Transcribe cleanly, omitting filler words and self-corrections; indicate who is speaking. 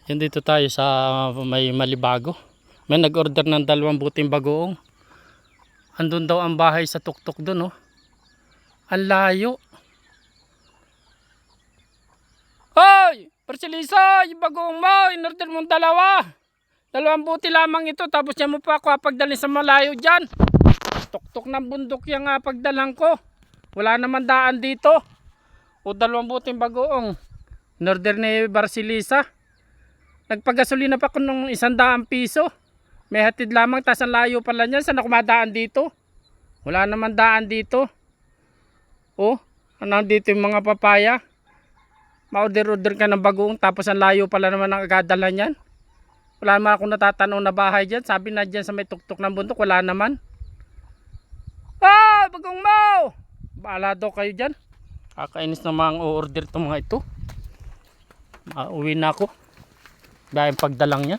Speaker 1: Yan, dito tayo sa may Malibago. May nag-order ng 2 buting bagoong. Andun daw ang bahay sa tuktok doon, oh. Ang layo. Hoy! Persilisa! Yung bagoong mo! In-order mong 2 buti lamang ito. Tapos yan mo pa ako pagdalhin sa malayo dyan. Tuktok ng bundok yung pagdalang ko. Wala naman daan dito. O 2 buting bagoong. In-order ni Barsilisa. Nagpagasolina pa ko ng 100 piso. May hatid lamang, tas ang layo pala niyan. Saan ako madaan dito? Wala naman daan dito. Oh, nandito yung mga papaya. Ma-order-order ka ng bagoong, tapos ang layo pala naman ang agadalan niyan. Wala naman akong natatanong na bahay dyan. Sabi na dyan sa may tuktok ng bundok, wala naman. Ah, bagoong mo! Bahala daw kayo dyan. Kakainis na mga order itong mga ito. Mauwi na ako. Dahil pagdalang niya.